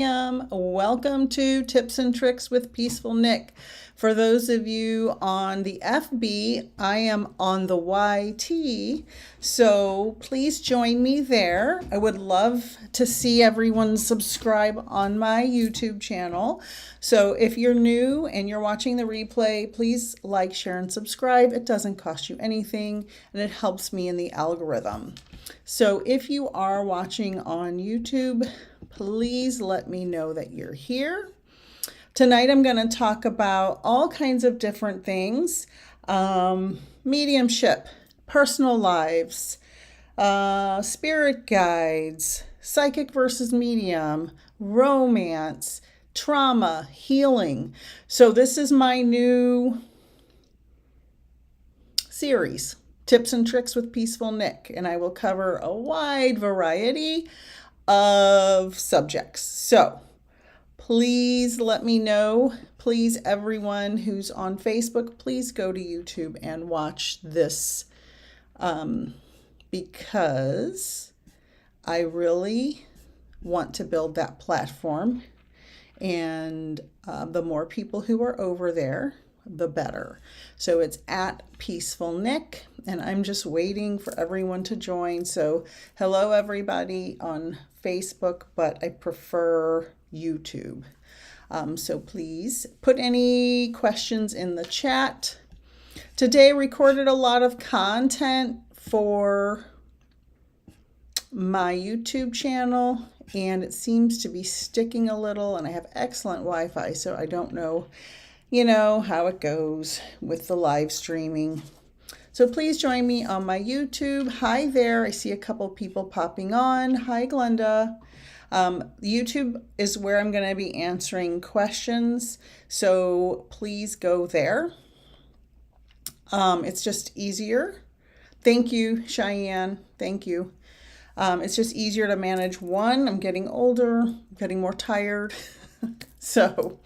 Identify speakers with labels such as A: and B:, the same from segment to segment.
A: Welcome to Tips and Tricks with Peaceful Nik. For those of you on the FB, I am on the YT, so please join me there. I would love to see everyone subscribe on my YouTube channel. So if you're new and you're watching the replay, please like, share, and subscribe. It doesn't cost you anything, and it helps me in the algorithm. So if you are watching on YouTube, please let me know that you're here. Tonight I'm going to talk about all kinds of different things. Mediumship, personal lives, spirit guides, psychic versus medium, romance, trauma, healing. So this is my new series, Tips and Tricks with Peaceful Nik, and I will cover a wide variety of subjects. So please let me know. Please, everyone who's on Facebook, please go to YouTube and watch this because I really want to build that platform, and the more people who are over there, the better. So it's at Peaceful Nik, and I'm just waiting for everyone to join. So hello everybody on Facebook, but I prefer YouTube. So please put any questions in the chat. Today I recorded a lot of content for my YouTube channel, and it seems to be sticking a little, and I have excellent Wi-Fi, so I don't know how it goes with the live streaming. So please join me on my YouTube. Hi there. I see a couple people popping on. Hi, Glenda. YouTube is where I'm going to be answering questions. So please go there. It's just easier. Thank you, Cheyenne. Thank you. It's just easier to manage one. I'm getting older, I'm getting more tired. So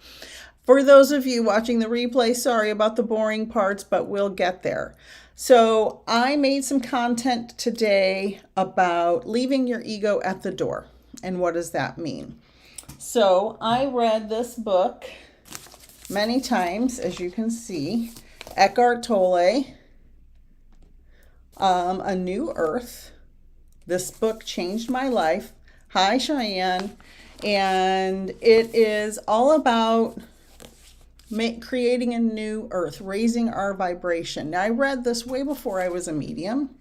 A: for those of you watching the replay, sorry about the boring parts, but we'll get there. So I made some content today about leaving your ego at the door. And what does that mean? So I read this book many times, as you can see, Eckhart Tolle, A New Earth. This book changed my life. Hi, Cheyenne. And it is all about creating a new earth, raising our vibration. Now, I read this way before I was a medium,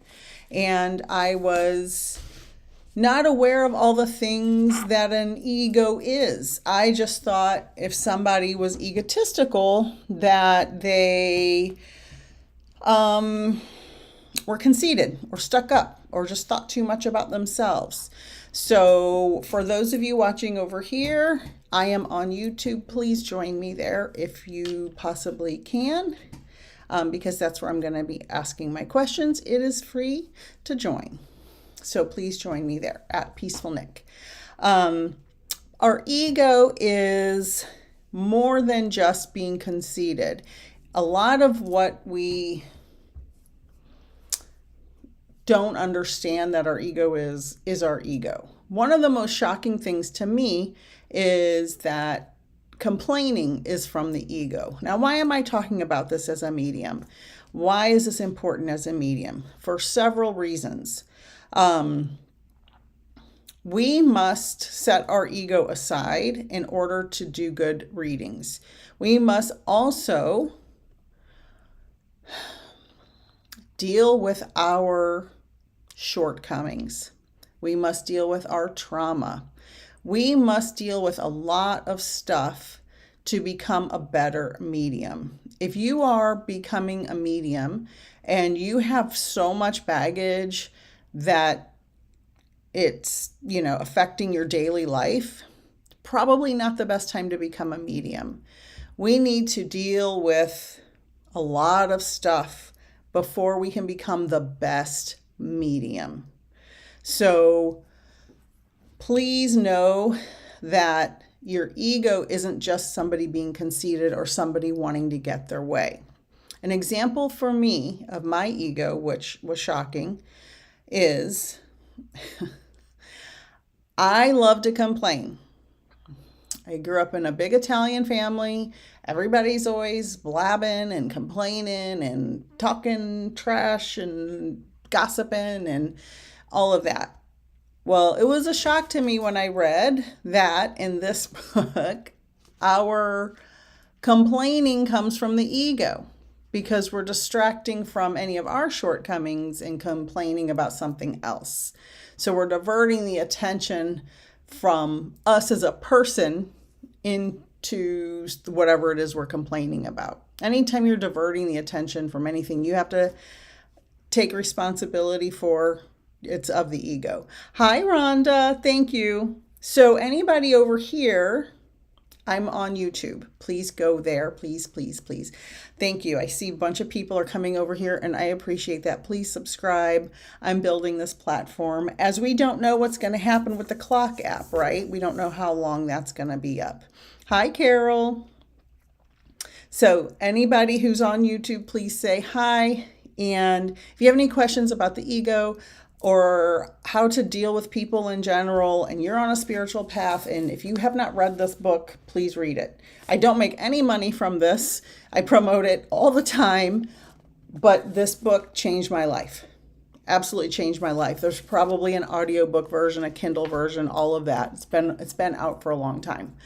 A: and I was not aware of all the things that an ego is. I just thought if somebody was egotistical, that they were conceited or stuck up or just thought too much about themselves. So for those of you watching over here, I am on YouTube. Please join me there if you possibly can, because that's where I'm going to be asking my questions. It is free to join. So please join me there at Peaceful Nik. Our ego is more than just being conceited. A lot of what we don't understand that our ego is our ego. One of the most shocking things to me is that complaining is from the ego. Now, why am I talking about this as a medium? Why is this important as a medium? For several reasons. We must set our ego aside in order to do good readings. We must also deal with our shortcomings. We must deal with our trauma. We must deal with a lot of stuff to become a better medium. If you are becoming a medium and you have so much baggage that it's, affecting your daily life, probably not the best time to become a medium. We need to deal with a lot of stuff before we can become the best medium. So please know that your ego isn't just somebody being conceited or somebody wanting to get their way. An example for me of my ego, which was shocking, is I love to complain. I grew up in a big Italian family. Everybody's always blabbing and complaining and talking trash and gossiping and all of that. Well, it was a shock to me when I read that in this book, our complaining comes from the ego because we're distracting from any of our shortcomings and complaining about something else. So we're diverting the attention from us as a person into whatever it is we're complaining about. Anytime you're diverting the attention from anything, you have to take responsibility for. It's of the ego. Hi, Rhonda. Thank you. So anybody over here, I'm on YouTube. Please go there. Please, please, please. Thank you. I see a bunch of people are coming over here and I appreciate that. Please subscribe. I'm building this platform as we don't know what's going to happen with the clock app, right? We don't know how long that's going to be up. Hi, Carol. So anybody who's on YouTube, please say hi. And if you have any questions about the ego, or how to deal with people in general, and you're on a spiritual path, and if you have not read this book, please read it. I don't make any money from this. I promote it all the time, but this book changed my life. Absolutely changed my life. There's probably an audiobook version, a Kindle version, all of that. It's been out for a long time.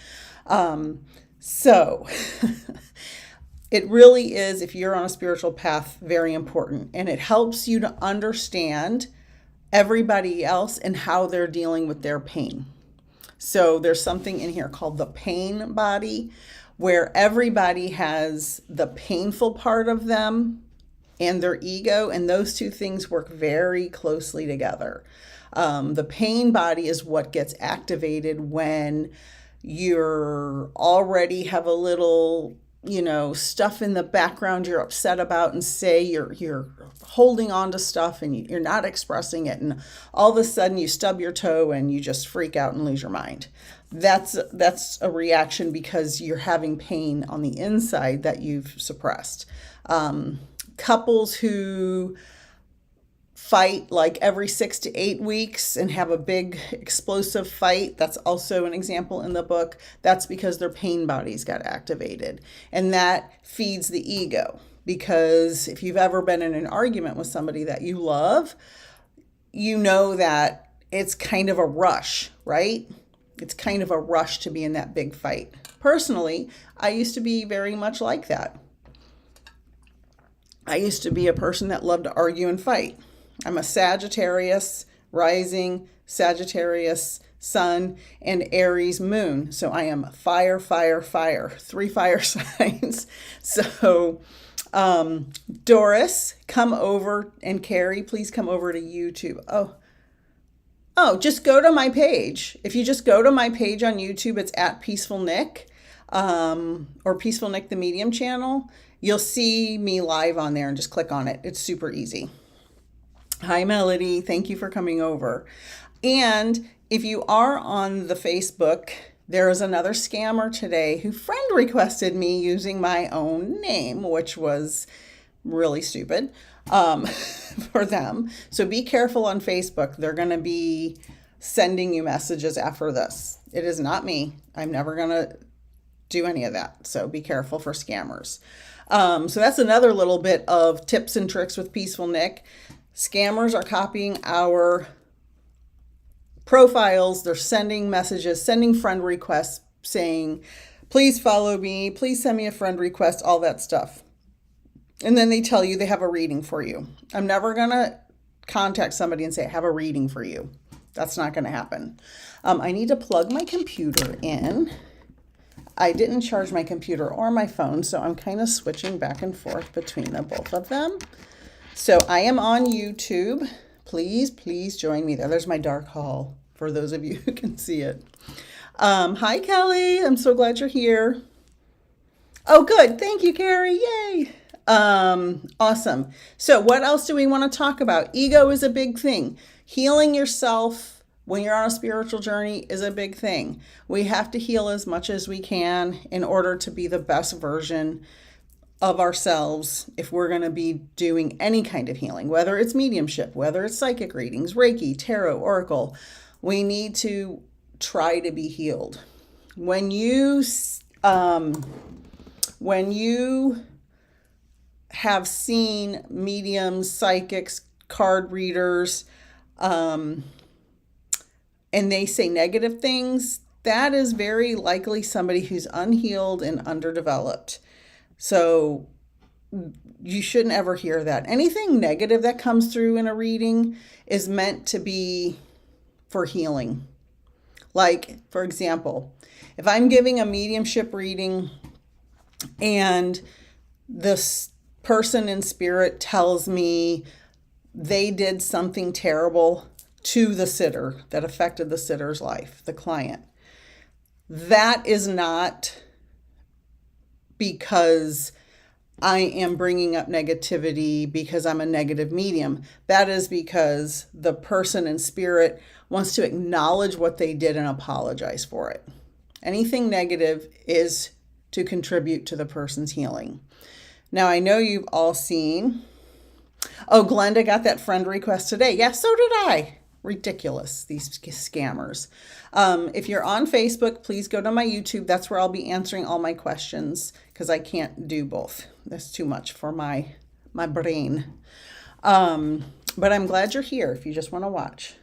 A: So it really is, if you're on a spiritual path, very important, and it helps you to understand everybody else and how they're dealing with their pain. So there's something in here called the pain body, where everybody has the painful part of them and their ego, and those two things work very closely together. The pain body is what gets activated when you're already have a little stuff in the background you're upset about, and say you're holding on to stuff and you're not expressing it, and all of a sudden you stub your toe and you just freak out and lose your mind. That's a reaction because you're having pain on the inside that you've suppressed. Couples who fight like every 6 to 8 weeks and have a big explosive fight, that's also an example in the book. That's because their pain bodies got activated, and that feeds the ego. Because if you've ever been in an argument with somebody that you love, you know that it's kind of a rush, right? It's kind of a rush to be in that big fight. Personally, I used to be very much like that. I used to be a person that loved to argue and fight. I'm a Sagittarius rising, Sagittarius sun, and Aries moon. So I am fire, fire, fire, 3 fire signs. So Doris, come over, and Carrie, please come over to YouTube. Oh, just go to my page. If you just go to my page on YouTube, it's at Peaceful Nik, or Peaceful Nik, the Medium channel. You'll see me live on there, and just click on it. It's super easy. Hi, Melody. Thank you for coming over. And if you are on the Facebook, there is another scammer today who friend requested me using my own name, which was really stupid for them. So be careful on Facebook. They're going to be sending you messages after this. It is not me. I'm never going to do any of that. So be careful for scammers. So that's another little bit of tips and tricks with Peaceful Nik. Scammers are copying our profiles. They're sending messages, sending friend requests saying, please follow me, please send me a friend request, all that stuff. And then they tell you they have a reading for you. I'm never going to contact somebody and say, I have a reading for you. That's not going to happen. I need to plug my computer in. I didn't charge my computer or my phone, so I'm kind of switching back and forth between the both of them. So I am on YouTube. Please, please join me there. There's my dark hall for those of you who can see it. Hi, Kelly. I'm so glad you're here. Oh, good. Thank you, Carrie. Yay. Awesome. So what else do we want to talk about? Ego is a big thing. Healing yourself when you're on a spiritual journey is a big thing. We have to heal as much as we can in order to be the best version of ourselves if we're going to be doing any kind of healing, whether it's mediumship, whether it's psychic readings, Reiki, tarot, oracle. We need to try to be healed. when you have seen mediums, psychics, card readers, and they say negative things, that is very likely somebody who's unhealed and underdeveloped. So you shouldn't ever hear that. Anything negative that comes through in a reading is meant to be for healing. Like, for example, if I'm giving a mediumship reading and this person in spirit tells me they did something terrible to the sitter that affected the sitter's life, the client, that is not because I am bringing up negativity because I'm a negative medium. That is because the person in spirit wants to acknowledge what they did and apologize for it. Anything negative is to contribute to the person's healing. Now, I know you've all seen, oh, Glenda got that friend request today. Yeah, so did I. Ridiculous, these scammers. If you're on Facebook, please go to my YouTube. That's where I'll be answering all my questions because I can't do both. That's too much for my brain. But I'm glad you're here if you just want to watch.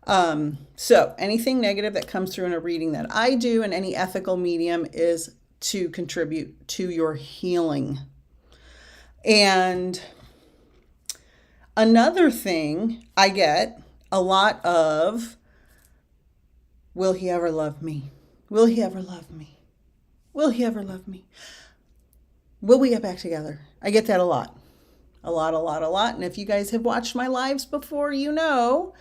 A: So anything negative that comes through in a reading that I do and any ethical medium is to contribute to your healing. And another thing I get a lot of, will he ever love me? Will he ever love me? Will he ever love me? Will we get back together? I get that a lot. A lot. And if you guys have watched my lives before, you know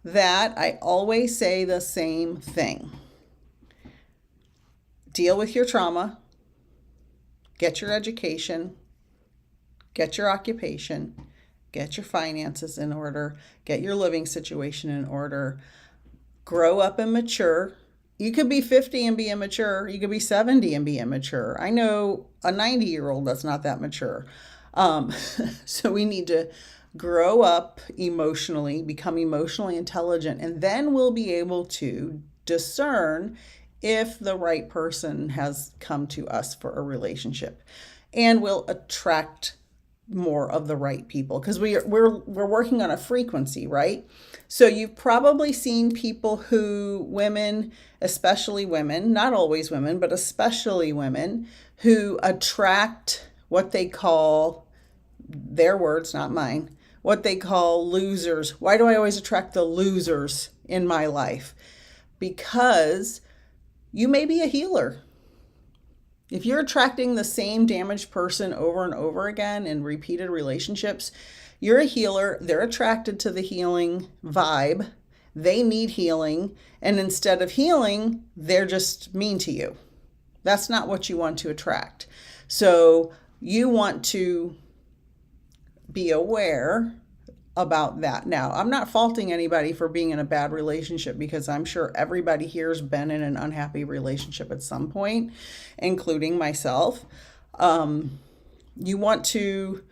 A: that I always say the same thing. Deal with your trauma. Get your education. Get your occupation. Get your finances in order. Get your living situation in order. Grow up and mature. You could be 50 and be immature. You could be 70 and be immature. I know a 90-year-old that's not that mature. So we need to grow up emotionally, become emotionally intelligent, and then we'll be able to discern if the right person has come to us for a relationship. And we'll attract more of the right people because we're working on a frequency, right? So you've probably seen people women, especially women, not always women, but especially women who attract what they call, their words, not mine, what they call losers. Why do I always attract the losers in my life? Because you may be a healer. If you're attracting the same damaged person over and over again in repeated relationships, you're a healer. They're attracted to the healing vibe. They need healing. And instead of healing, they're just mean to you. That's not what you want to attract. So you want to be aware about that. Now, I'm not faulting anybody for being in a bad relationship because I'm sure everybody here has been in an unhappy relationship at some point, including myself. You want to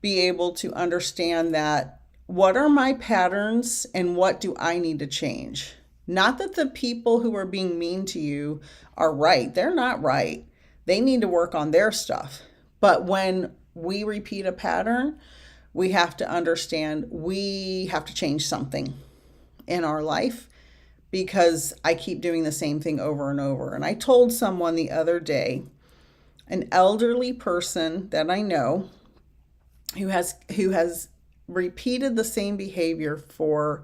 A: be able to understand that what are my patterns and what do I need to change? Not that the people who are being mean to you are right. They're not right. They need to work on their stuff. But when we repeat a pattern, we have to understand we have to change something in our life because I keep doing the same thing over and over. And I told someone the other day, an elderly person that I know who has repeated the same behavior for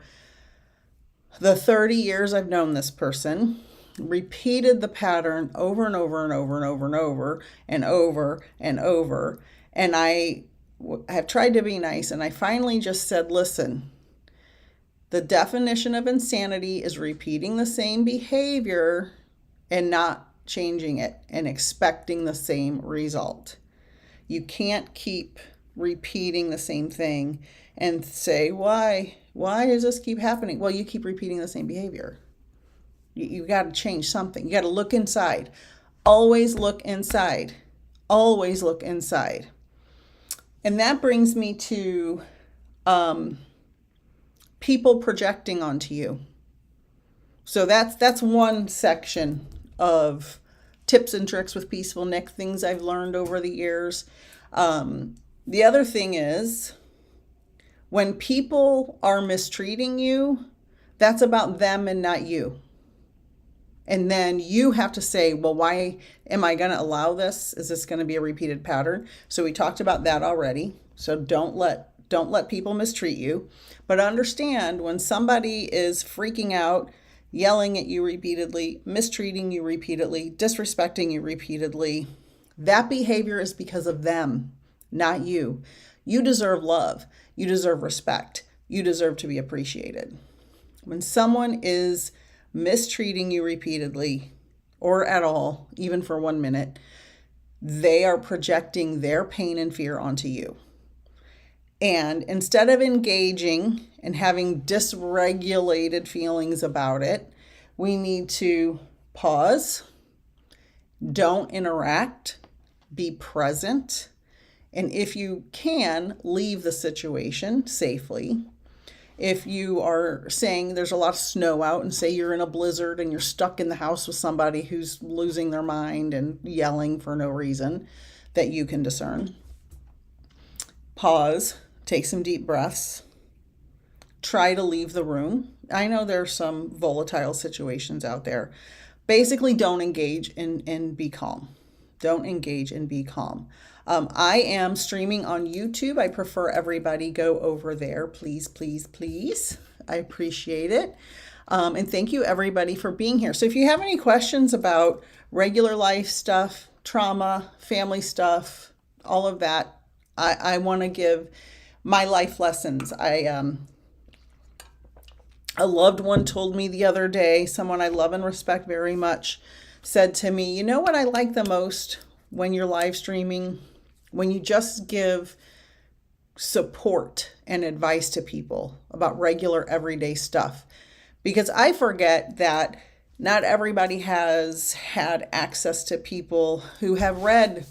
A: the 30 years I've known this person, repeated the pattern over and over and over and over and over and over and over. And I have tried to be nice, and I finally just said, listen, the definition of insanity is repeating the same behavior and not changing it and expecting the same result. You can't keep repeating the same thing and say, why does this keep happening? Well, you keep repeating the same behavior. You got to change something. You got to look inside. Always look inside. Always look inside. And that brings me to people projecting onto you. So that's one section of tips and tricks with Peaceful Nik, things I've learned over the years. The other thing is, when people are mistreating you, that's about them and not you. And then you have to say, well, why am I going to allow this? Is this going to be a repeated pattern? So we talked about that already. So don't let people mistreat you. But understand, when somebody is freaking out, yelling at you repeatedly, mistreating you repeatedly, disrespecting you repeatedly, that behavior is because of them, not you. You deserve love. You deserve respect. You deserve to be appreciated. When someone is mistreating you repeatedly or at all, even for 1 minute, they are projecting their pain and fear onto you. And instead of engaging and having dysregulated feelings about it, we need to pause, don't interact, be present, and if you can, leave the situation safely. If you are saying there's a lot of snow out and say you're in a blizzard and you're stuck in the house with somebody who's losing their mind and yelling for no reason that you can discern, pause, take some deep breaths, try to leave the room. I know there's some volatile situations out there. Basically, don't engage and be calm. Don't engage and be calm. I am streaming on YouTube. I prefer everybody go over there. Please, please, please. I appreciate it. And thank you, everybody, for being here. So if you have any questions about regular life stuff, trauma, family stuff, all of that, I want to give my life lessons. A loved one told me the other day, someone I love and respect very much, said to me, you know what I like the most when you're live streaming? When you just give support and advice to people about regular everyday stuff. Because I forget that not everybody has had access to people who have read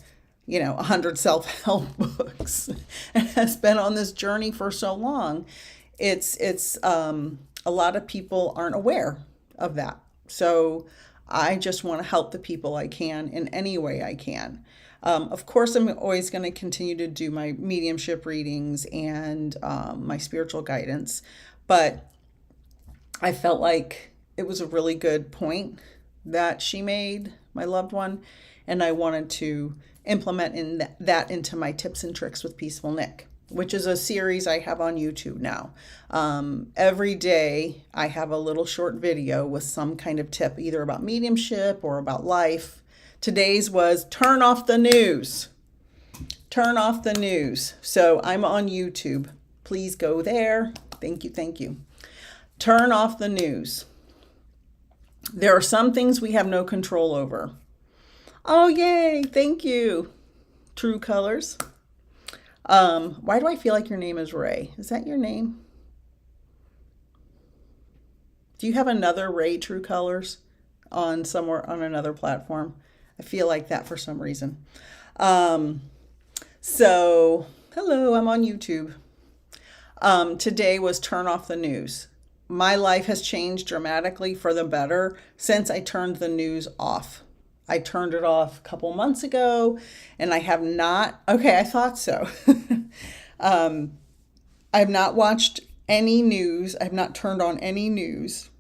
A: 100 self-help books and has been on this journey for so long. It's a lot of people aren't aware of that. So I just want to help the people I can in any way I can. Of course, I'm always going to continue to do my mediumship readings and my spiritual guidance, but I felt like it was a really good point that she made, my loved one, and I wanted to implement that into my tips and tricks with Peaceful Nik, which is a series I have on YouTube now. Every day I have a little short video with some kind of tip, either about mediumship or about life. Today's was turn off the news. Turn off the news. So I'm on YouTube. Please go there. Thank you. Thank you. Turn off the news. There are some things we have no control over. Oh, yay. Thank you. True Colors. Why do I feel like your name is Ray? Is that your name? Do you have another Ray True Colors on another platform? I feel like that for some reason. So, hello, I'm on YouTube. Today was turn off the news. My life has changed dramatically for the better since I turned the news off. I turned it off a couple months ago and I have not, I thought so. I've not watched any news. I've not turned on any news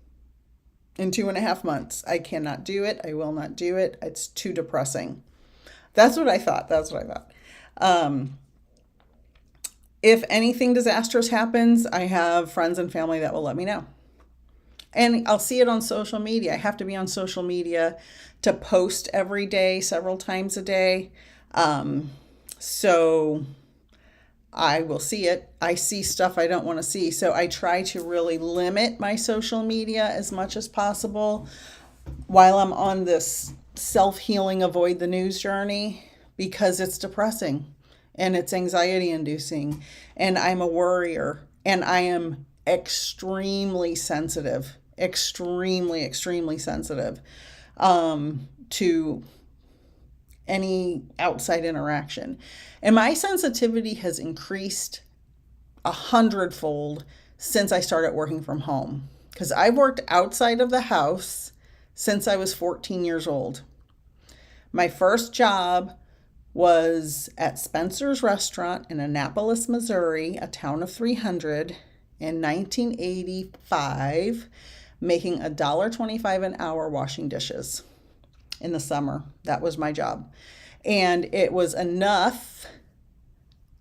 A: in 2.5 months. I cannot do it. I will not do it. It's too depressing. That's what I thought. If anything disastrous happens, I have friends and family that will let me know. And I'll see it on social media. I have to be on social media to post every day, several times a day. So I will see it. I see stuff I don't want to see. So I try to really limit my social media as much as possible while I'm on this self-healing, avoid the news journey, because it's depressing and it's anxiety inducing. And I'm a worrier and I am extremely sensitive, extremely sensitive to any outside interaction. And my sensitivity has increased 100-fold since I started working from home. Because I've worked outside of the house since I was 14 years old. My first job was at Spencer's Restaurant in Annapolis, Missouri, a town of 300, in 1985, making $1.25 an hour washing dishes in the summer. That was my job. And it was enough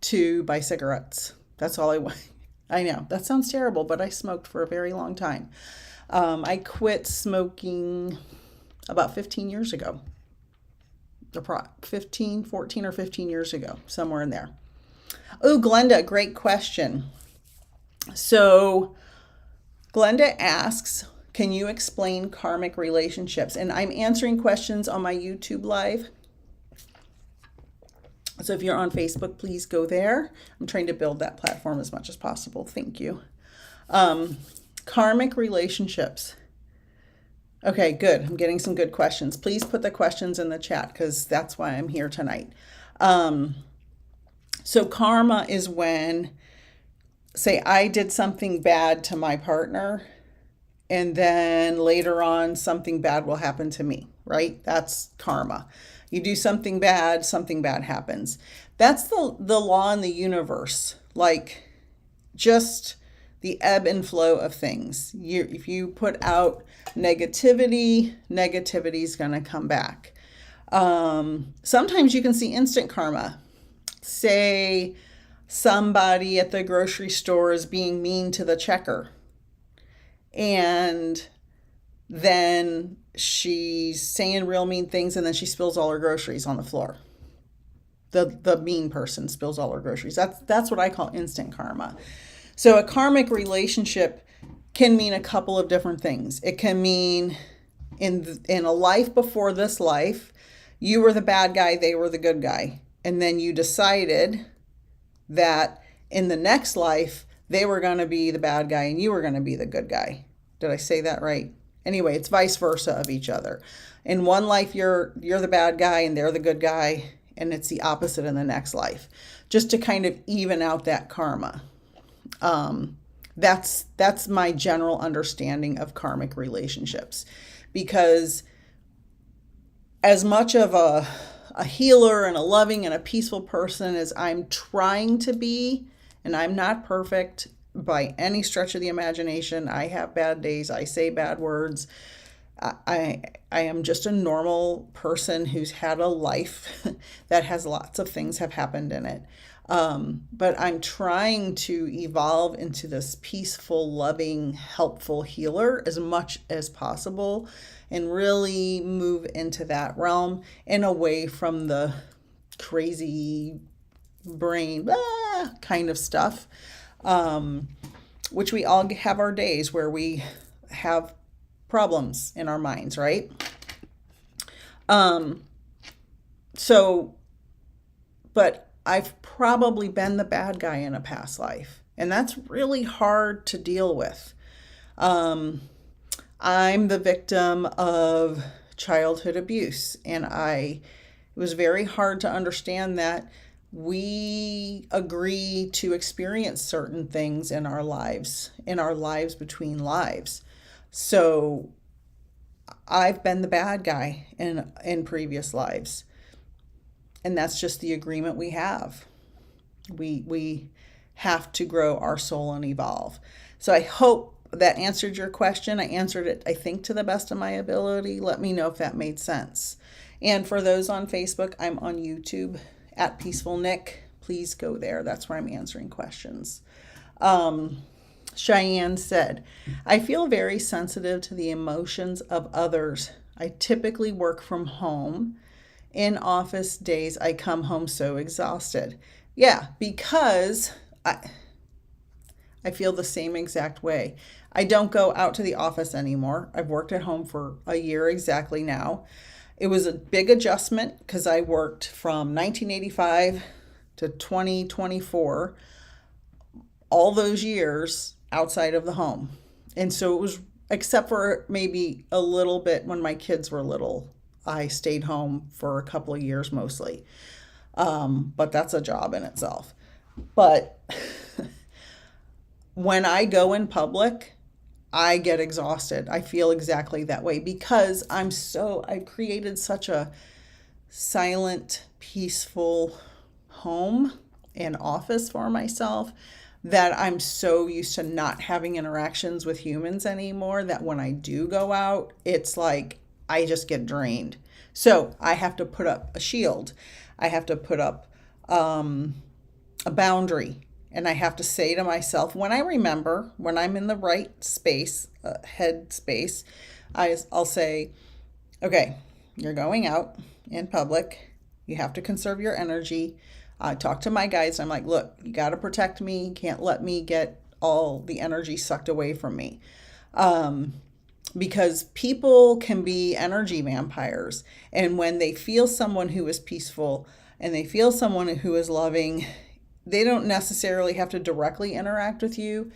A: to buy cigarettes. That's all I wanted. I know, that sounds terrible, but I smoked for a very long time. I quit smoking about 15 years ago. 14 or 15 years ago, somewhere in there. Oh, Glenda, great question. So Glenda asks, can you explain karmic relationships? And I'm answering questions on my YouTube live. So if you're on Facebook, please go there. I'm trying to build that platform as much as possible. Thank you. Karmic relationships. Okay, good. I'm getting some good questions. Please put the questions in the chat because that's why I'm here tonight. So karma is when, say, I did something bad to my partner, and then later on something bad will happen to me, right? That's karma. You do something bad happens. That's the law in the universe, like just the ebb and flow of things. If you put out negativity is going to come back. Sometimes you can see instant karma. Say somebody at the grocery store is being mean to the checker, and then she's saying real mean things, and then she spills all her groceries on the floor. The mean person spills all her groceries. That's what I call instant karma. So a karmic relationship can mean a couple of different things. It can mean in a life before this life, you were the bad guy, they were the good guy. And then you decided that in the next life, they were going to be the bad guy and you were going to be the good guy. Did I say that right? Anyway, it's vice versa of each other. In one life, you're the bad guy and they're the good guy, and it's the opposite in the next life, just to kind of even out that karma. That's my general understanding of karmic relationships, because as much of a healer and a loving and a peaceful person as I'm trying to be, and I'm not perfect by any stretch of the imagination. I have bad days. I say bad words. I am just a normal person who's had a life that has lots of things have happened in it. But I'm trying to evolve into this peaceful, loving, helpful healer as much as possible, and really move into that realm and away from the crazy brain kind of stuff, which we all have our days where we have problems in our minds, right? But I've probably been the bad guy in a past life, and that's really hard to deal with. I'm the victim of childhood abuse, and it was very hard to understand that we agree to experience certain things in our lives between lives. So I've been the bad guy in previous lives. And that's just the agreement we have. We have to grow our soul and evolve. So I hope that answered your question. I answered it, I think, to the best of my ability. Let me know if that made sense. And for those on Facebook, I'm on YouTube at Peaceful Nik. Please go there. That's where I'm answering questions. Cheyenne said, I feel very sensitive to the emotions of others. I typically work from home. In office days, I come home so exhausted. Yeah, because I feel the same exact way. I don't go out to the office anymore. I've worked at home for a year exactly now. It was a big adjustment because I worked from 1985 to 2024, all those years outside of the home. And so it was, except for maybe a little bit when my kids were little, I stayed home for a couple of years mostly. But that's a job in itself. But when I go in public, I get exhausted. I feel exactly that way because I've created such a silent, peaceful home and office for myself that I'm so used to not having interactions with humans anymore that when I do go out, it's like I just get drained. So I have to put up a shield. I have to put up a boundary. And I have to say to myself, when I remember, when I'm in the right space, head space, I'll say, okay, you're going out in public. You have to conserve your energy. I talk to my guides. I'm like, look, you got to protect me. You can't let me get all the energy sucked away from me. Because people can be energy vampires. And when they feel someone who is peaceful and they feel someone who is loving, they don't necessarily have to directly interact with you,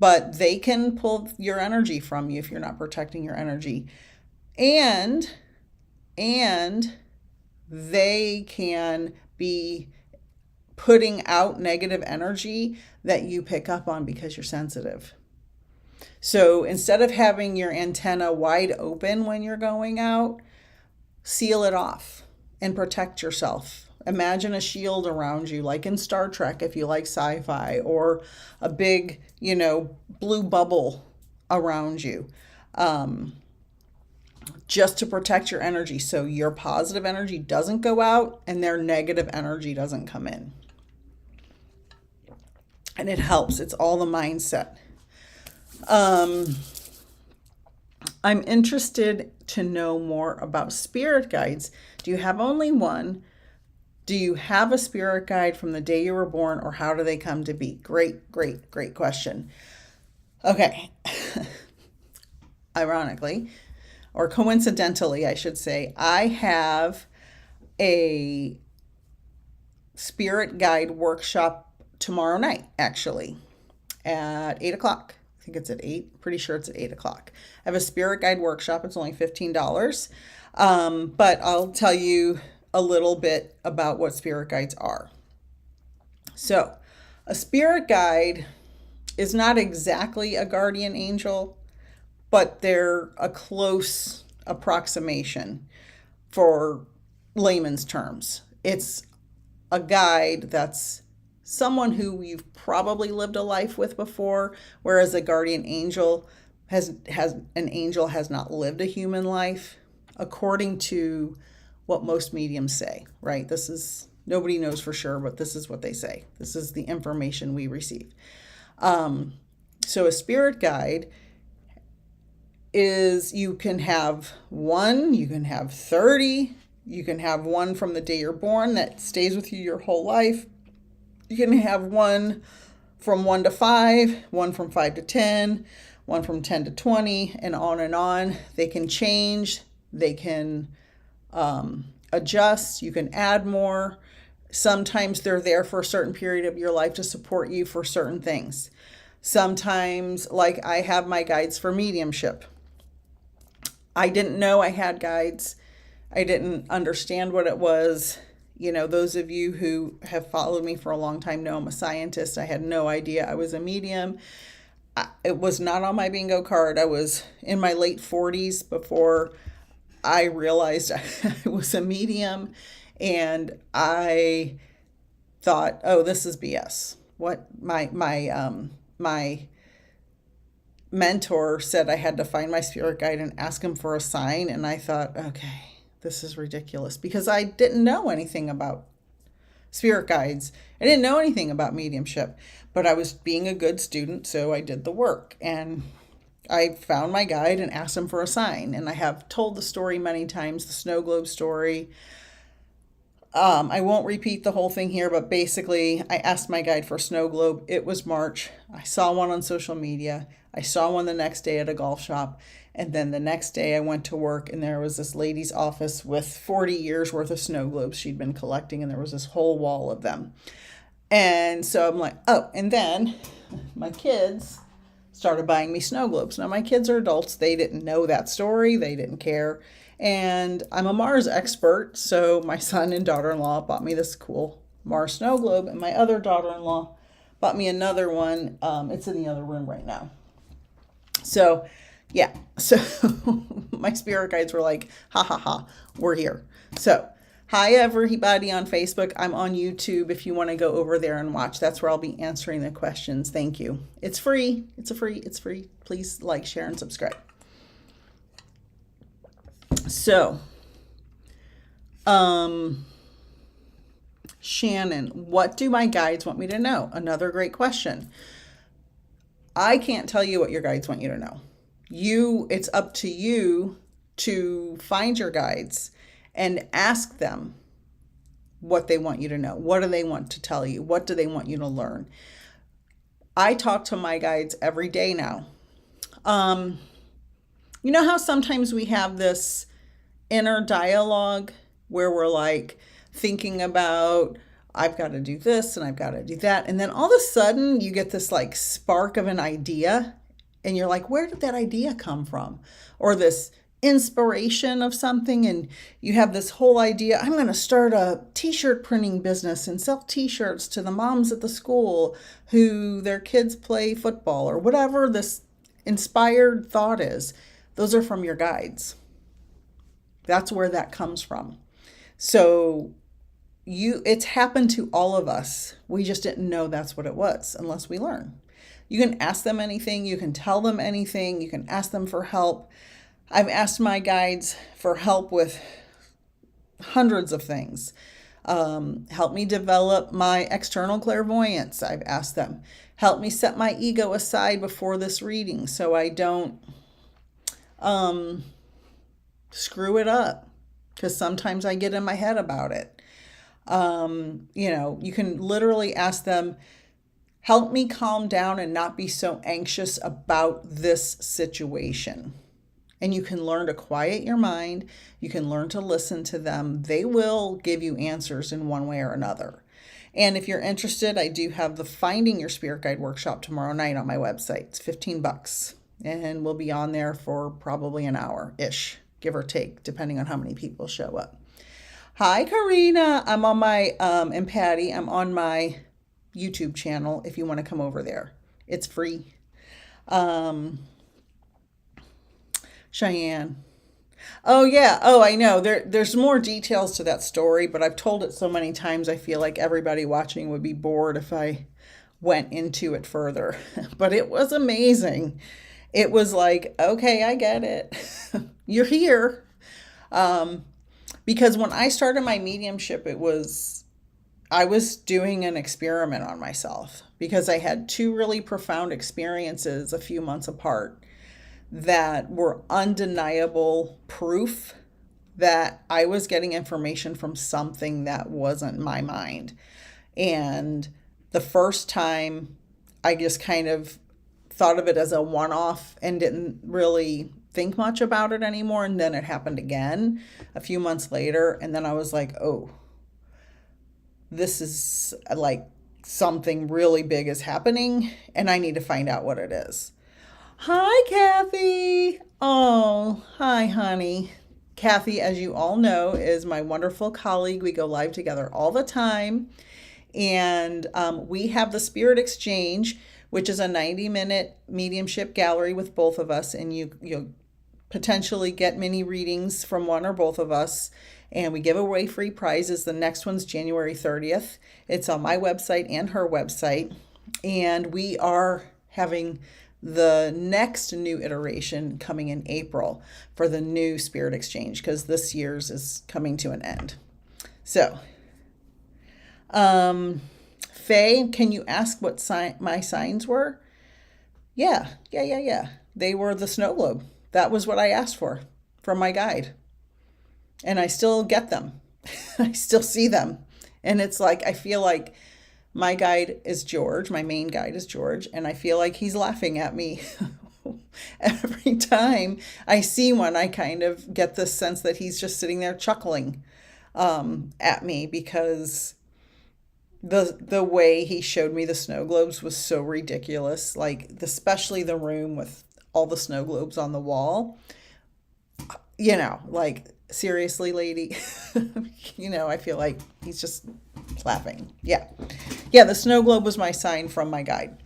A: but they can pull your energy from you if you're not protecting your energy. And they can be putting out negative energy that you pick up on because you're sensitive. So instead of having your antenna wide open when you're going out, seal it off and protect yourself. Imagine a shield around you, like in Star Trek, if you like sci-fi, or a big, blue bubble around you, just to protect your energy so your positive energy doesn't go out and their negative energy doesn't come in. And it helps. It's all the mindset. I'm interested to know more about spirit guides. Do you have only one? Do you have a spirit guide from the day you were born, or how do they come to be? Great, great, great question. Okay. Ironically, or coincidentally, I should say, I have a spirit guide workshop tomorrow night, actually, at 8 o'clock. I think it's at 8. Pretty sure it's at 8 o'clock. I have a spirit guide workshop. It's only $15. But I'll tell you a little bit about what spirit guides are. So, a spirit guide is not exactly a guardian angel, but they're a close approximation for layman's terms. It's a guide that's someone who you've probably lived a life with before, whereas a guardian angel has not lived a human life, according to what most mediums say, right? Nobody knows for sure, but this is what they say. This is the information we receive. So a spirit guide is, you can have one, you can have 30, you can have one from the day you're born that stays with you your whole life. You can have one from 1 to 5, one from 5 to 10, one from 10 to 20, and on and on. They can change. They can adjust. You can add more. Sometimes they're there for a certain period of your life to support you for certain things. Sometimes, like I have my guides for mediumship. I didn't know I had guides. I didn't understand what it was. Those of you who have followed me for a long time know I'm a scientist. I had no idea I was a medium. It was not on my bingo card. I was in my late 40s before I realized I was a medium, and I thought, oh, this is BS. What my mentor said I had to find my spirit guide and ask him for a sign, and I thought, okay, this is ridiculous, because I didn't know anything about spirit guides. I didn't know anything about mediumship, but I was being a good student, so I did the work, and I found my guide and asked him for a sign. And I have told the story many times, the snow globe story. I won't repeat the whole thing here, but basically I asked my guide for a snow globe. It was March. I saw one on social media. I saw one the next day at a golf shop. And then the next day I went to work, and there was this lady's office with 40 years worth of snow globes she'd been collecting, and there was this whole wall of them. And so I'm like, oh, and then my kids started buying me snow globes. Now my kids are adults. They didn't know that story. They didn't care. And I'm a Mars expert. So my son and daughter-in-law bought me this cool Mars snow globe, and my other daughter-in-law bought me another one. It's in the other room right now. So, yeah. So my spirit guides were like, ha ha ha, we're here. So, hi everybody on Facebook. I'm on YouTube if you want to go over there and watch. That's where I'll be answering the questions. Thank you. It's free. It's free. Please like, share, and subscribe. So, Shannon, what do my guides want me to know? Another great question. I can't tell you what your guides want you to know. It's up to you to find your guides and ask them what they want you to know. What do they want to tell you? What do they want you to learn? I talk to my guides every day now. You know how sometimes we have this inner dialogue where we're like thinking about, I've got to do this and I've got to do that. And then all of a sudden you get this like spark of an idea and you're like, where did that idea come from? Or this inspiration of something, and you have this whole idea, I'm going to start a t-shirt printing business and sell t-shirts to the moms at the school who their kids play football, or whatever this inspired thought is. Those are from your guides. That's where that comes from. So it's happened to all of us. We just didn't know that's what it was unless we learn. You can ask them anything. You can tell them anything. You can ask them for help. I've asked my guides for help with hundreds of things. Help me develop my external clairvoyance. I've asked them. Help me set my ego aside before this reading so I don't screw it up, because sometimes I get in my head about it. You can literally ask them, help me calm down and not be so anxious about this situation. And you can learn to quiet your mind. You can learn to listen to them. They will give you answers in one way or another. And if you're interested, I do have the Finding Your Spirit Guide workshop tomorrow night on my website. It's $15. And we'll be on there for probably an hour-ish, give or take, depending on how many people show up. Hi, Karina. I'm on my, and Patty, I'm on my YouTube channel if you want to come over there. It's free. Cheyenne. Oh, yeah. Oh, I know. There's more details to that story, but I've told it so many times I feel like everybody watching would be bored if I went into it further. But it was amazing. It was like, okay, I get it. You're here. Because when I started my mediumship, I was doing an experiment on myself because I had two really profound experiences a few months apart that were undeniable proof that I was getting information from something that wasn't my mind. And the first time I just kind of thought of it as a one-off and didn't really think much about it anymore. And then it happened again a few months later. And then I was like, oh, this is like something really big is happening and I need to find out what it is. Hi, Kathy. Oh, hi, honey. Kathy, as you all know, is my wonderful colleague. We go live together all the time. And we have the Spirit Exchange, which is a 90-minute mediumship gallery with both of us. And you'll potentially get mini readings from one or both of us. And we give away free prizes. The next one's January 30th. It's on my website and her website. And we are having the next new iteration coming in April for the new Spirit Exchange, because this year's is coming to an end. So, Faye, can you ask what my signs were? Yeah. They were the snow globe. That was what I asked for from my guide. And I still get them. I still see them. And it's like, I feel like my guide is George. My main guide is George. And I feel like he's laughing at me. Every time I see one, I kind of get this sense that he's just sitting there chuckling at me, because the way he showed me the snow globes was so ridiculous. Like, especially the room with all the snow globes on the wall. Like, seriously, lady. I feel like he's just laughing. Yeah, the snow globe was my sign from my guide.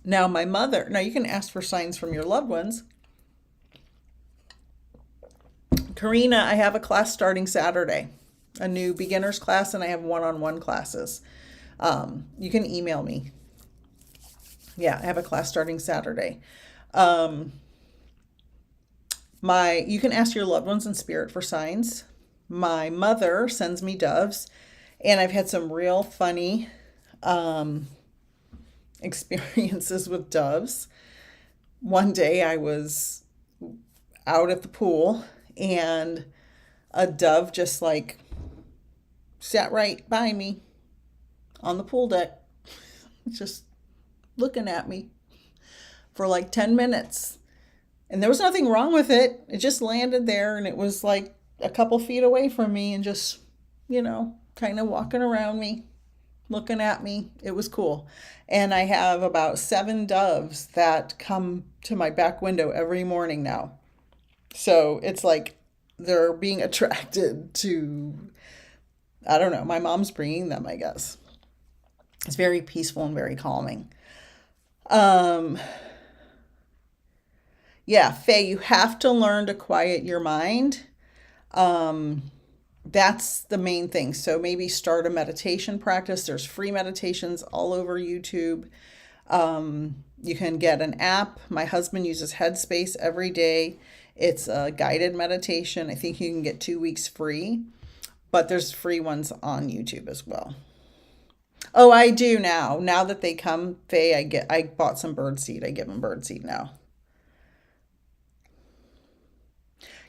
A: Now, now you can ask for signs from your loved ones. Karina, I have a class starting Saturday, a new beginner's class, and I have one-on-one classes. You can email me. Yeah, I have a class starting Saturday. You can ask your loved ones in spirit for signs. My mother sends me doves, and I've had some real funny experiences with doves. One day I was out at the pool, and a dove just like sat right by me on the pool deck, just looking at me for like 10 minutes. And there was nothing wrong with it. It just landed there, and it was like a couple feet away from me and just, kind of walking around me, looking at me. It was cool. And I have about 7 doves that come to my back window every morning now. So it's like they're being attracted to, I don't know, my mom's bringing them, I guess. It's very peaceful and very calming. Yeah, Faye, you have to learn to quiet your mind. That's the main thing. So maybe start a meditation practice. There's free meditations all over YouTube. You can get an app. My husband uses Headspace every day. It's a guided meditation. I think you can get 2 weeks free, but there's free ones on YouTube as well. Oh, I do now. Now that they come, Faye, I bought some birdseed. I give them birdseed now.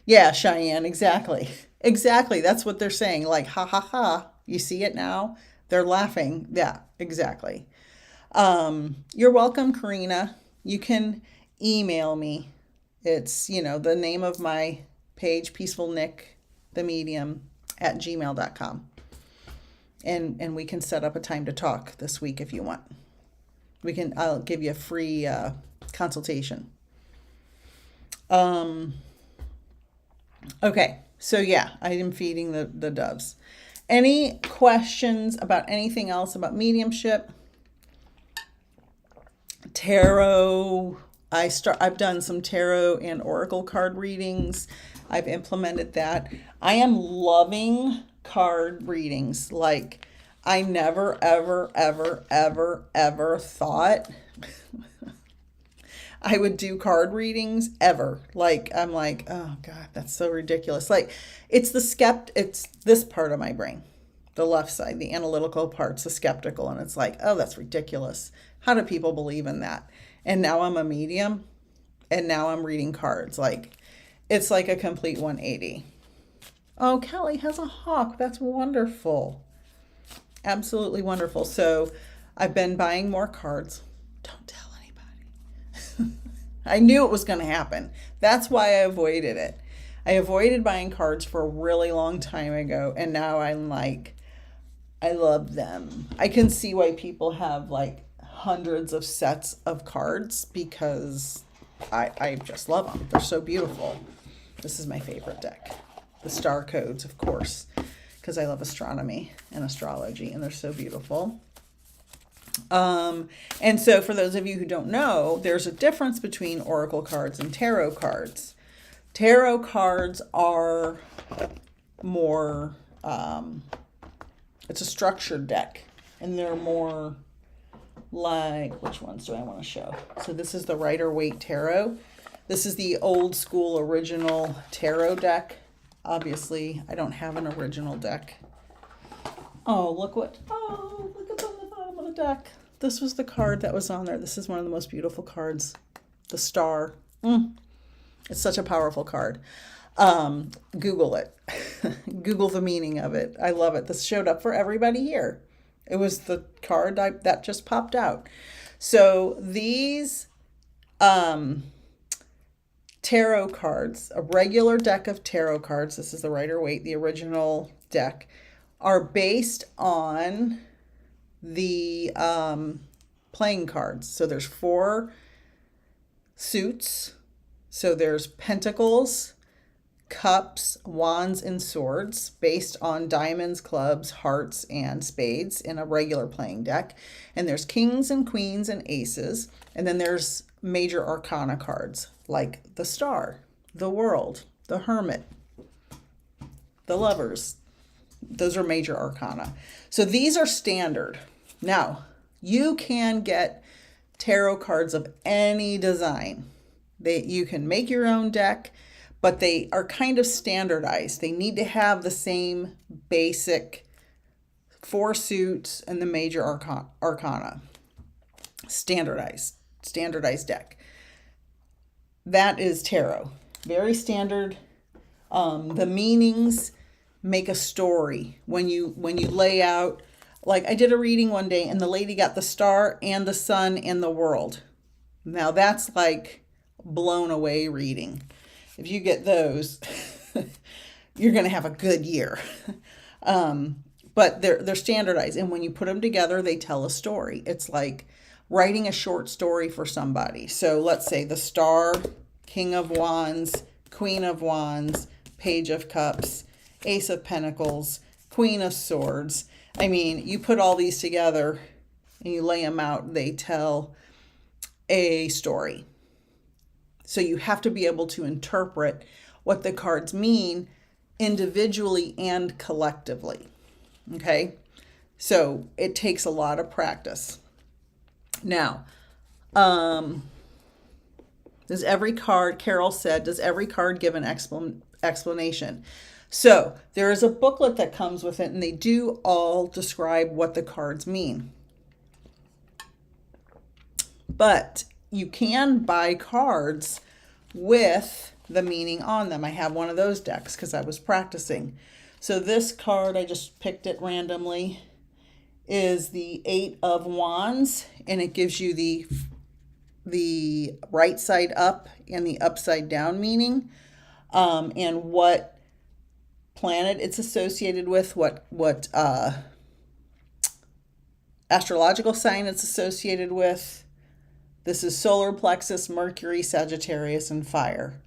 A: Yeah, Cheyenne, exactly. Exactly. That's what they're saying. Like, ha ha ha. You see it now? They're laughing. Yeah, exactly. You're welcome, Karina. You can email me. It's, the name of my page, Peaceful Nik, the medium, at gmail.com. And we can set up a time to talk this week if you want. I'll give you a free consultation. Okay, so yeah, I am feeding the doves. Any questions about anything else about mediumship? Tarot. I've done some tarot and oracle card readings. I've implemented that. I am loving card readings. Like, I never, ever, ever, ever, ever thought I would do card readings ever. Like, I'm like, oh God, that's so ridiculous. Like, it's this part of my brain, the left side, the analytical part's the skeptical. And it's like, oh, that's ridiculous. How do people believe in that? And now I'm a medium, and now I'm reading cards. Like, it's like a complete 180. Oh, Kelly has a hawk. That's wonderful. Absolutely wonderful. So I've been buying more cards. Don't tell anybody. I knew it was going to happen. That's why I avoided it. I avoided buying cards for a really long time ago, and now I'm like, I love them. I can see why people have like hundreds of sets of cards, because I just love them. They're so beautiful. This is my favorite deck. The star codes, of course, because I love astronomy and astrology, and they're so beautiful. And so for those of you who don't know, there's a difference between oracle cards and tarot cards. Tarot cards are more, it's a structured deck, and they're more like, which ones do I want to show? So this is the Rider-Waite Tarot. This is the old school original tarot deck. Obviously, I don't have an original deck. Look at the bottom of the deck. This was the card that was on there. This is one of the most beautiful cards. The star. It's such a powerful card. Google it. Google the meaning of it. I love it. This showed up for everybody here. It was the card that just popped out. So these tarot cards, a regular deck of tarot cards, this is the Rider-Waite, the original deck, are based on the playing cards. So there's 4 suits. So there's pentacles, cups, wands, and swords based on diamonds, clubs, hearts, and spades in a regular playing deck. And there's kings and queens and aces. And then there's major arcana cards like the Star, the World, the Hermit, the Lovers. Those are major arcana. So these are standard. Now, you can get tarot cards of any design. You can make your own deck, but they are kind of standardized. They need to have the same basic 4 suits and the major arcana. Standardized deck. That is tarot. Very standard. The meanings make a story when you lay out. Like I did a reading one day and the lady got the Star and the Sun and the World. Now that's like blown away reading. If you get those, you're going to have a good year. But they're standardized. And when you put them together, they tell a story. It's like writing a short story for somebody. So let's say the Star, King of Wands, Queen of Wands, Page of Cups, Ace of Pentacles, Queen of Swords. I mean, you put all these together and you lay them out, they tell a story. So you have to be able to interpret what the cards mean individually and collectively. Okay? So it takes a lot of practice. Now, does every card, Carol said, does every card give an explanation? So there is a booklet that comes with it, and they do all describe what the cards mean. But you can buy cards with the meaning on them. I have one of those decks because I was practicing. So this card, I just picked it randomly, is the 8 of Wands, and it gives you the right side up and the upside down meaning, and what planet it's associated with, what astrological sign it's associated with. This is solar plexus, Mercury, Sagittarius, and fire.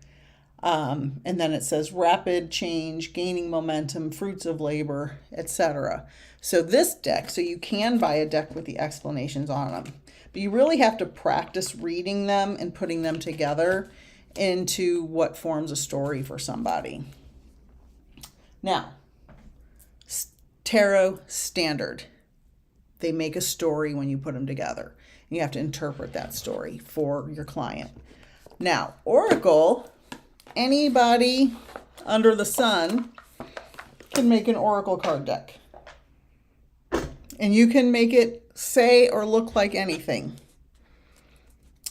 A: And then it says rapid change, gaining momentum, fruits of labor, etc. So this deck, so you can buy a deck with the explanations on them, but you really have to practice reading them and putting them together into what forms a story for somebody. Now, tarot standard. They make a story when you put them together. You have to interpret that story for your client. Now, oracle, anybody under the sun can make an oracle card deck. And you can make it say or look like anything.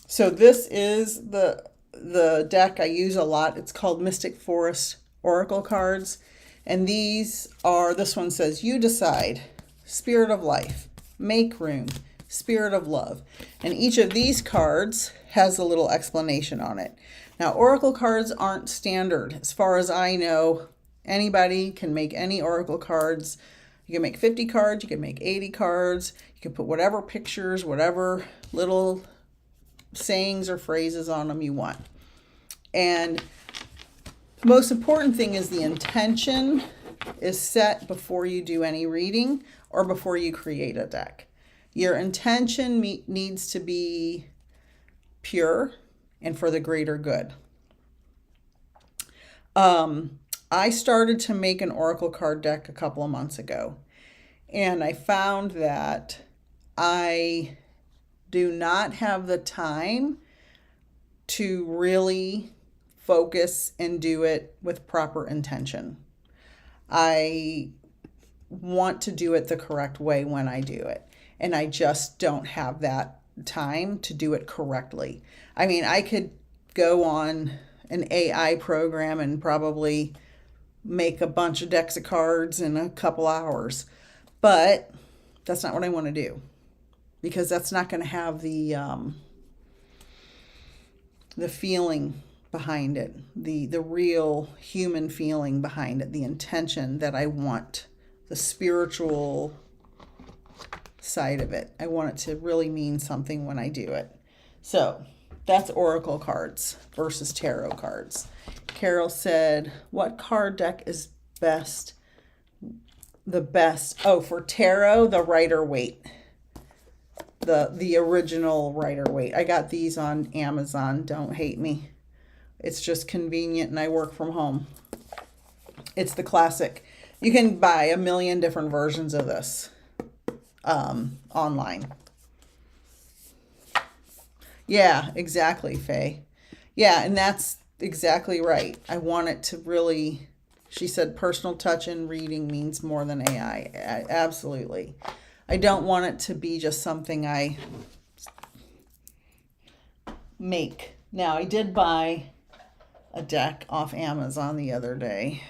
A: So this is the deck I use a lot. It's called Mystic Forest Oracle Cards. And this one says, you decide, spirit of life, make room, spirit of love. And each of these cards has a little explanation on it. Now, oracle cards aren't standard. As far as I know, anybody can make any oracle cards. You can make 50 cards, you can make 80 cards, you can put whatever pictures, whatever little sayings or phrases on them you want. And the most important thing is the intention is set before you do any reading or before you create a deck. Your intention needs to be pure and for the greater good. I started to make an oracle card deck a couple of months ago, and I found that I do not have the time to really focus and do it with proper intention. I want to do it the correct way when I do it, and I just don't have that time to do it correctly. I mean, I could go on an AI program and probably make a bunch of decks of cards in a couple hours, but that's not what I want to do, because that's not going to have the feeling behind it, the real human feeling behind it, the intention that I want, the spiritual side of it. I want it to really mean something when I do it. So that's oracle cards versus tarot cards. Carol said, what card deck is best? The best. Oh, for tarot, the Rider-Waite. The original Rider-Waite. I got these on Amazon. Don't hate me. It's just convenient and I work from home. It's the classic. You can buy a million different versions of this online. Yeah, exactly, Faye. Yeah, and that's exactly right. I want it to really, she said personal touch in reading means more than AI. Absolutely. I don't want it to be just something I make. Now, I did buy a deck off Amazon the other day,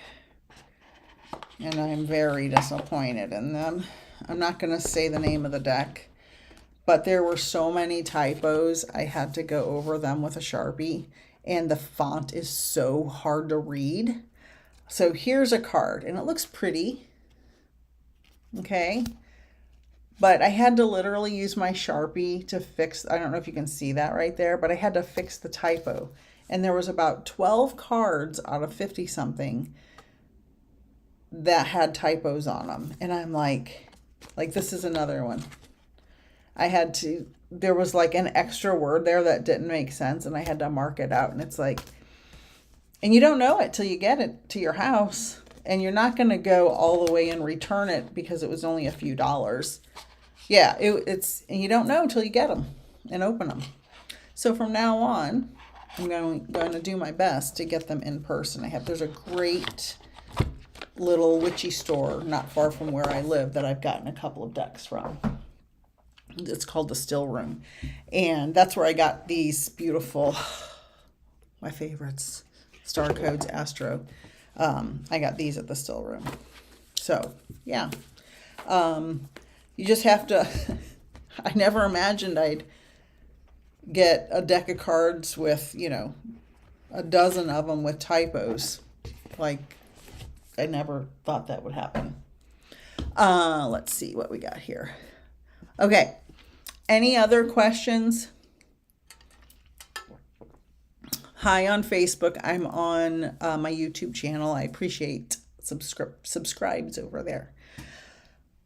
A: and I'm very disappointed in them. I'm not going to say the name of the deck, but there were so many typos. I had to go over them with a Sharpie, and the font is so hard to read. So here's a card, and it looks pretty. Okay. But I had to literally use my Sharpie to fix, I don't know if you can see that right there, but I had to fix the typo. And there was about 12 cards out of 50 something that had typos on them. And I'm like this is another one. There was like an extra word there that didn't make sense, and I had to mark it out. And it's like, and you don't know it till you get it to your house, and you're not going to go all the way and return it because it was only a few dollars. Yeah, it's, and you don't know till you get them and open them. So from now on, I'm going to do my best to get them in person. There's a great little witchy store not far from where I live that I've gotten a couple of decks from. It's called the Still Room. And that's where I got these beautiful, my favorites, Star Codes Astro. I got these at the Still Room. So, yeah. You just have to, I never imagined I'd get a deck of cards with, a dozen of them with typos. Like, I never thought that would happen. Let's see what we got here. Okay. Any other questions? Hi on Facebook. I'm on my YouTube channel. I appreciate subscribes over there.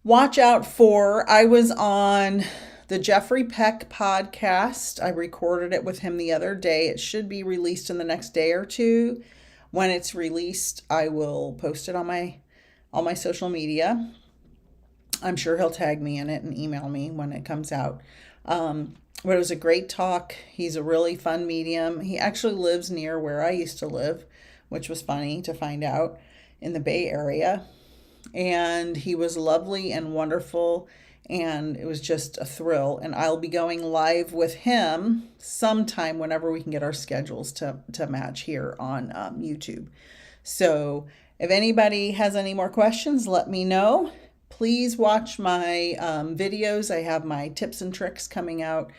A: Watch out for, I was on the Jeffrey Peck podcast. I recorded it with him the other day. It should be released in the next day or two. When it's released, I will post it on my social media. I'm sure he'll tag me in it and email me when it comes out. But it was a great talk. He's a really fun medium. He actually lives near where I used to live, which was funny to find out, in the Bay Area. And he was lovely and wonderful, and it was just a thrill. And I'll be going live with him sometime whenever we can get our schedules to match here on YouTube. So if anybody has any more questions, let me know. Please watch my videos. I have my tips and tricks coming out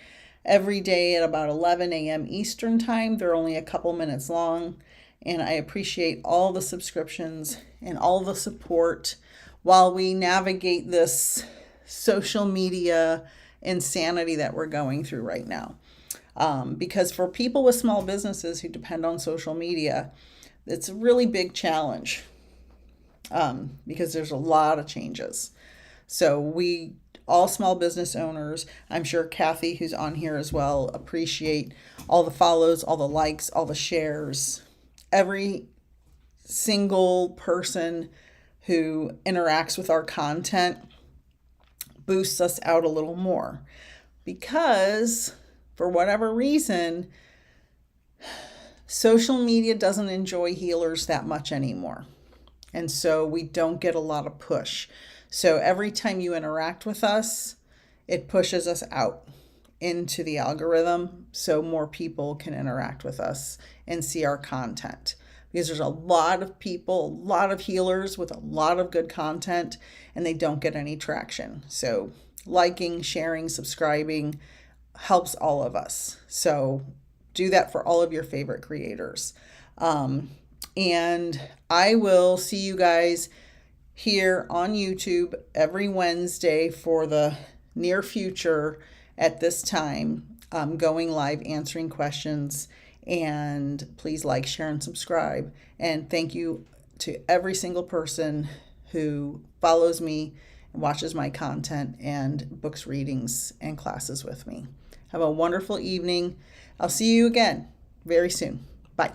A: every day at about 11 a.m. Eastern time. They're only a couple minutes long, and I appreciate all the subscriptions and all the support while we navigate this social media insanity that we're going through right now. Because for people with small businesses who depend on social media, it's a really big challenge. Because there's a lot of changes. So we, all small business owners, I'm sure Kathy, who's on here as well, appreciate all the follows, all the likes, all the shares. Every single person who interacts with our content boosts us out a little more. Because for whatever reason, social media doesn't enjoy healers that much anymore. And so we don't get a lot of push. So every time you interact with us, it pushes us out into the algorithm so more people can interact with us and see our content. Because there's a lot of people, a lot of healers with a lot of good content, and they don't get any traction. So liking, sharing, subscribing helps all of us. So do that for all of your favorite creators. And I will see you guys here on YouTube every Wednesday for the near future at this time, going live, answering questions And please like, share, and subscribe. And thank you to every single person who follows me and watches my content and books readings and classes with me. Have a wonderful evening. I'll see you again very soon. Bye.